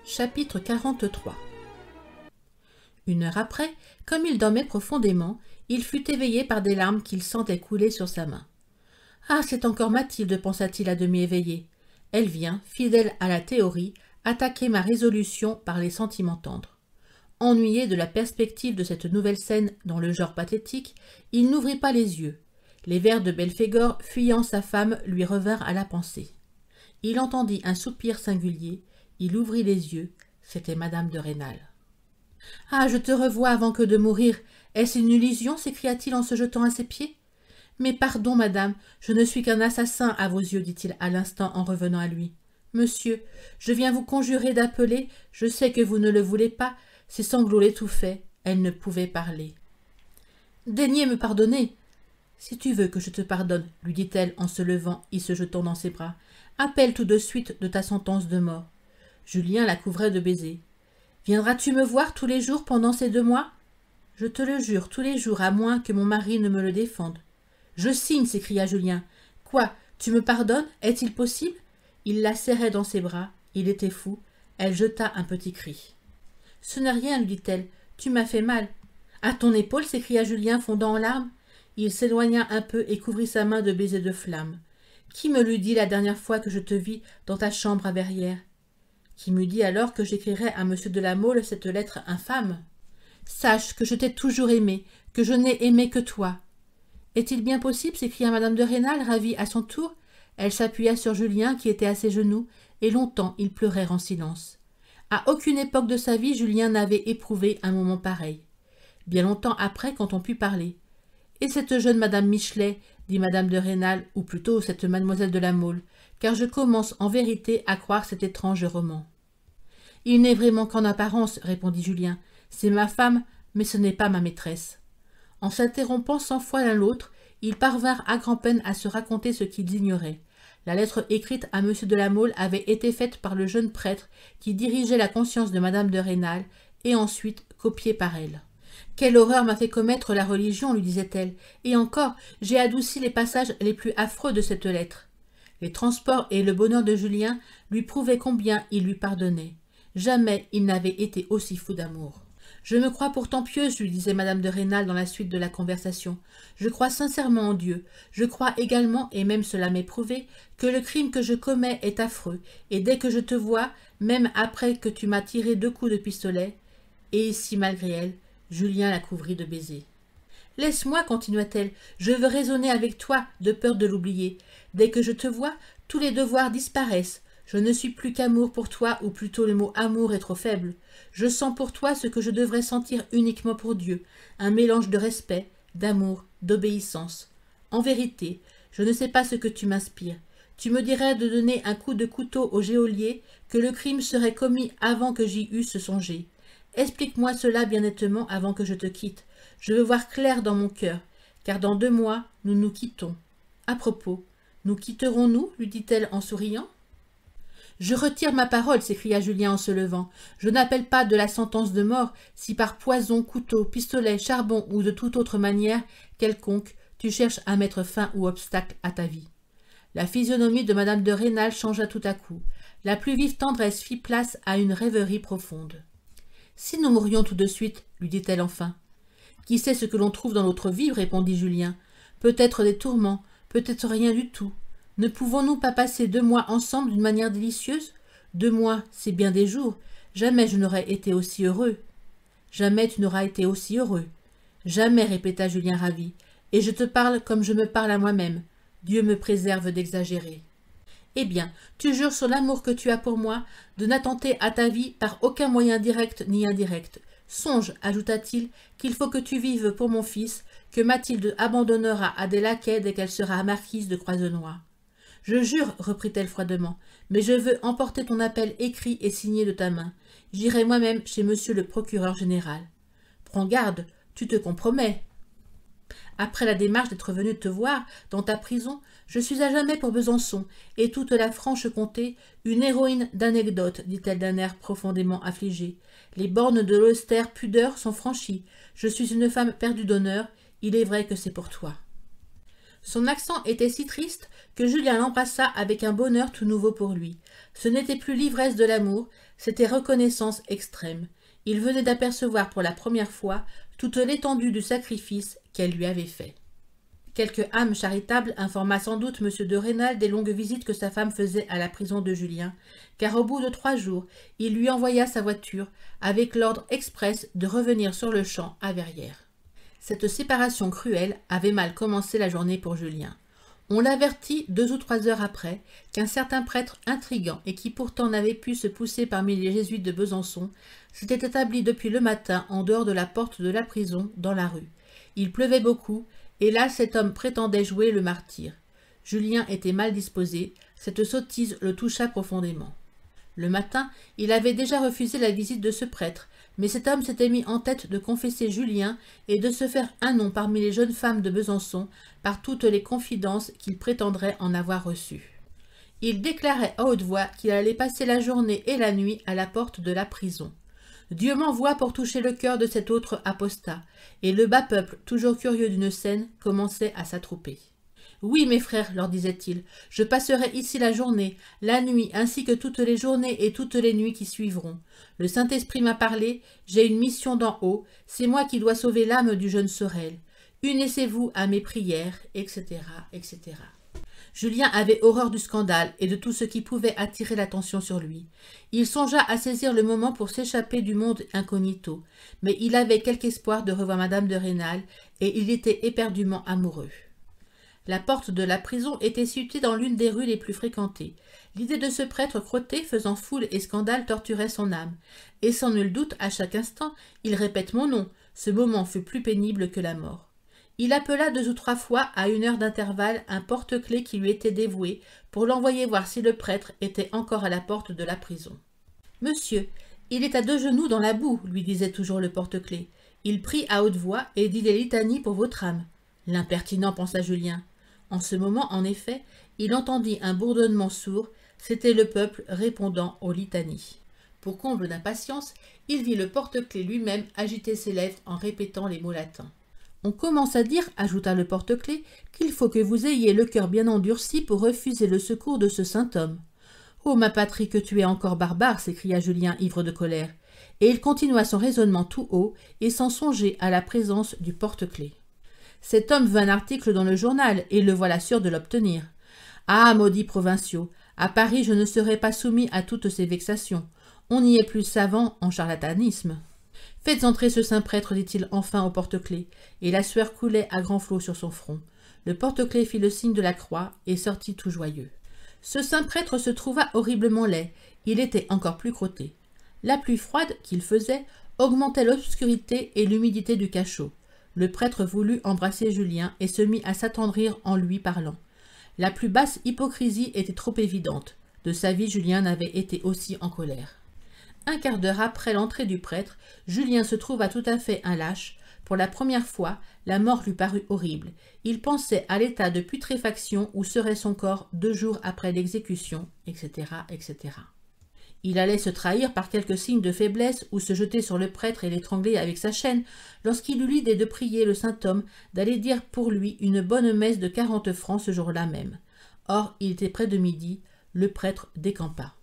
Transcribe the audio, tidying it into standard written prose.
Chapitre 43. Une heure après, comme il dormait profondément, il fut éveillé par des larmes qu'il sentait couler sur sa main. « Ah, c'est encore Mathilde, pensa-t-il à demi éveillé. Elle vient, fidèle à la théorie, attaquer ma résolution par les sentiments tendres. » Ennuyé de la perspective de cette nouvelle scène dans le genre pathétique, il n'ouvrit pas les yeux. Les vers de Belphégor, fuyant sa femme, lui revinrent à la pensée. Il entendit un soupir singulier. Il ouvrit les yeux. C'était madame de Rênal. « Ah, je te revois avant que de mourir. Est-ce une illusion » s'écria-t-il en se jetant à ses pieds. « Mais pardon, madame, je ne suis qu'un assassin à vos yeux, dit-il à l'instant en revenant à lui. Monsieur, je viens vous conjurer d'appeler, je sais que vous ne le voulez pas. Ses sanglots l'étouffaient, elle ne pouvait parler. « Daignez me pardonner. »« Si tu veux que je te pardonne, lui dit-elle en se levant et se jetant dans ses bras, appelle tout de suite de ta sentence de mort. » Julien la couvrait de baisers. « Viendras-tu me voir tous les jours pendant ces 2 mois ?»« Je te le jure, tous les jours, à moins que mon mari ne me le défende. »« Je signe, s'écria Julien. « Quoi, tu me pardonnes? Est-il possible ?» Il la serrait dans ses bras. Il était fou. Elle jeta un petit cri. « Ce n'est rien, lui dit-elle. Tu m'as fait mal. »« À ton épaule » s'écria Julien, fondant en larmes. Il s'éloigna un peu et couvrit sa main de baisers de flamme. « Qui me l'eût dit la dernière fois que je te vis dans ta chambre à Verrières? Qui m'eût dit alors que j'écrirais à M. de la Mole cette lettre infâme? Sache que je t'ai toujours aimé, que je n'ai aimé que toi. » « Est-il bien possible » s'écria madame de Rênal, ravie à son tour. Elle s'appuya sur Julien qui était à ses genoux, et longtemps ils pleurèrent en silence. À aucune époque de sa vie Julien n'avait éprouvé un moment pareil. Bien longtemps après, quand on put parler. « Et cette jeune madame Michelet » dit madame de Rênal, ou plutôt cette mademoiselle de la Mole, car je commence en vérité à croire cet étrange roman. « Il n'est vraiment qu'en apparence, répondit Julien. C'est ma femme, mais ce n'est pas ma maîtresse. » En s'interrompant 100 fois l'un l'autre, ils parvinrent à grand-peine à se raconter ce qu'ils ignoraient. La lettre écrite à M. de la Mole avait été faite par le jeune prêtre qui dirigeait la conscience de madame de Rênal, et ensuite copiée par elle. « Quelle horreur m'a fait commettre la religion, lui disait-elle, et encore, j'ai adouci les passages les plus affreux de cette lettre. » Les transports et le bonheur de Julien lui prouvaient combien il lui pardonnait. Jamais il n'avait été aussi fou d'amour. « Je me crois pourtant pieuse, lui disait madame de Rênal dans la suite de la conversation. Je crois sincèrement en Dieu. Je crois également, et même cela m'est prouvé, que le crime que je commets est affreux, et dès que je te vois, même après que tu m'as tiré 2 coups de pistolet, et ici malgré elle, Julien la couvrit de baisers. « Laisse-moi, continua-t-elle, je veux raisonner avec toi, de peur de l'oublier. Dès que je te vois, tous les devoirs disparaissent. Je ne suis plus qu'amour pour toi, ou plutôt le mot amour est trop faible. Je sens pour toi ce que je devrais sentir uniquement pour Dieu, un mélange de respect, d'amour, d'obéissance. En vérité, je ne sais pas ce que tu m'inspires. Tu me dirais de donner un coup de couteau au geôlier, que le crime serait commis avant que j'y eusse songé. Explique-moi cela bien nettement avant que je te quitte. Je veux voir clair dans mon cœur, car dans 2 mois, nous nous quittons. À propos, nous quitterons-nous, lui dit-elle en souriant. « Je retire ma parole, s'écria Julien en se levant. Je n'appelle pas de la sentence de mort si par poison, couteau, pistolet, charbon ou de toute autre manière quelconque tu cherches à mettre fin ou obstacle à ta vie. » La physionomie de madame de Rênal changea tout à coup. La plus vive tendresse fit place à une rêverie profonde. « Si nous mourions tout de suite, lui dit-elle enfin. « Qui sait ce que l'on trouve dans l'autre vie, répondit Julien. Peut-être des tourments, peut-être rien du tout. Ne pouvons-nous pas passer 2 mois ensemble d'une manière délicieuse? 2 mois, c'est bien des jours. Jamais je n'aurais été aussi heureux. »« Jamais tu n'auras été aussi heureux. »« Jamais, répéta Julien ravi. Et je te parle comme je me parle à moi-même. Dieu me préserve d'exagérer. »« Eh bien, tu jures sur l'amour que tu as pour moi de n'attenter à ta vie par aucun moyen direct ni indirect. Songe, ajouta-t-il, qu'il faut que tu vives pour mon fils, que Mathilde abandonnera à des laquais dès qu'elle sera marquise de Croisenois. »« Je jure, reprit-elle froidement, mais je veux emporter ton appel écrit et signé de ta main. J'irai moi-même chez monsieur le procureur général. »« Prends garde, tu te compromets. »« Après la démarche d'être venu te voir dans ta prison, je suis à jamais pour Besançon, et toute la Franche-Comté, une héroïne d'anecdotes, dit-elle d'un air profondément affligé. Les bornes de l'austère pudeur sont franchies. Je suis une femme perdue d'honneur. Il est vrai que c'est pour toi. » Son accent était si triste que Julien l'embrassa avec un bonheur tout nouveau pour lui. Ce n'était plus l'ivresse de l'amour, C'était reconnaissance extrême. Il venait d'apercevoir pour la première fois toute l'étendue du sacrifice qu'elle lui avait fait. Quelque âme charitable informa sans doute M. de Rênal des longues visites que sa femme faisait à la prison de Julien, car au bout de 3 jours, il lui envoya sa voiture, avec l'ordre express de revenir sur le champ à Verrières. Cette séparation cruelle avait mal commencé la journée pour Julien. On l'avertit 2 ou 3 heures après qu'un certain prêtre intrigant et qui pourtant n'avait pu se pousser parmi les jésuites de Besançon s'était établi depuis le matin en dehors de la porte de la prison, dans la rue. Il pleuvait beaucoup, et là cet homme prétendait jouer le martyr. Julien était mal disposé, cette sottise le toucha profondément. Le matin, il avait déjà refusé la visite de ce prêtre, mais cet homme s'était mis en tête de confesser Julien et de se faire un nom parmi les jeunes femmes de Besançon par toutes les confidences qu'il prétendrait en avoir reçues. Il déclarait à haute voix qu'il allait passer la journée et la nuit à la porte de la prison. Dieu m'envoie pour toucher le cœur de cet autre apostat, et le bas peuple, toujours curieux d'une scène, commençait à s'attrouper. « Oui, mes frères, leur disait-il, je passerai ici la journée, la nuit, ainsi que toutes les journées et toutes les nuits qui suivront. Le Saint-Esprit m'a parlé, j'ai une mission d'en haut, c'est moi qui dois sauver l'âme du jeune Sorel. Unissez-vous à mes prières, etc., etc. » Julien avait horreur du scandale et de tout ce qui pouvait attirer l'attention sur lui. Il songea à saisir le moment pour s'échapper du monde incognito, mais il avait quelque espoir de revoir Madame de Rênal, et il était éperdument amoureux. La porte de la prison était située dans l'une des rues les plus fréquentées. L'idée de ce prêtre crotté faisant foule et scandale torturait son âme, et sans nul doute, à chaque instant, il répète mon nom. Ce moment fut plus pénible que la mort. Il appela 2 ou 3 fois à 1 heure d'intervalle un porte-clés qui lui était dévoué pour l'envoyer voir si le prêtre était encore à la porte de la prison. « Monsieur, il est à 2 genoux dans la boue, lui disait toujours le porte-clés. Il prie à haute voix et dit des litanies pour votre âme. L'impertinent, pensa Julien. En ce moment, en effet, il entendit un bourdonnement sourd, c'était le peuple répondant aux litanies. Pour comble d'impatience, il vit le porte-clés lui-même agiter ses lèvres en répétant les mots latins. On commence à dire, ajouta le porte-clés, qu'il faut que vous ayez le cœur bien endurci pour refuser le secours de ce saint homme. Oh, ma patrie, que tu es encore barbare, s'écria Julien, ivre de colère. Et il continua son raisonnement tout haut, et sans songer à la présence du porte-clés. Cet homme veut un article dans le journal, et le voilà sûr de l'obtenir. Ah, maudits provinciaux, à Paris je ne serai pas soumis à toutes ces vexations. On y est plus savant en charlatanisme. Faites entrer ce saint prêtre, dit-il enfin au porte-clés, et la sueur coulait à grands flots sur son front. Le porte-clés fit le signe de la croix et sortit tout joyeux. Ce saint prêtre se trouva horriblement laid, il était encore plus crotté. La pluie froide qu'il faisait augmentait l'obscurité et l'humidité du cachot. Le prêtre voulut embrasser Julien et se mit à s'attendrir en lui parlant. La plus basse hypocrisie était trop évidente. De sa vie, Julien n'avait été aussi en colère. 1/4 d'heure après l'entrée du prêtre, Julien se trouva tout à fait un lâche. Pour la première fois, la mort lui parut horrible. Il pensait à l'état de putréfaction où serait son corps 2 jours après l'exécution, etc., etc. Il allait se trahir par quelques signes de faiblesse ou se jeter sur le prêtre et l'étrangler avec sa chaîne, lorsqu'il eut l'idée de prier le saint homme d'aller dire pour lui une bonne messe de 40 francs ce jour-là même. Or, il était près de midi, le prêtre décampa.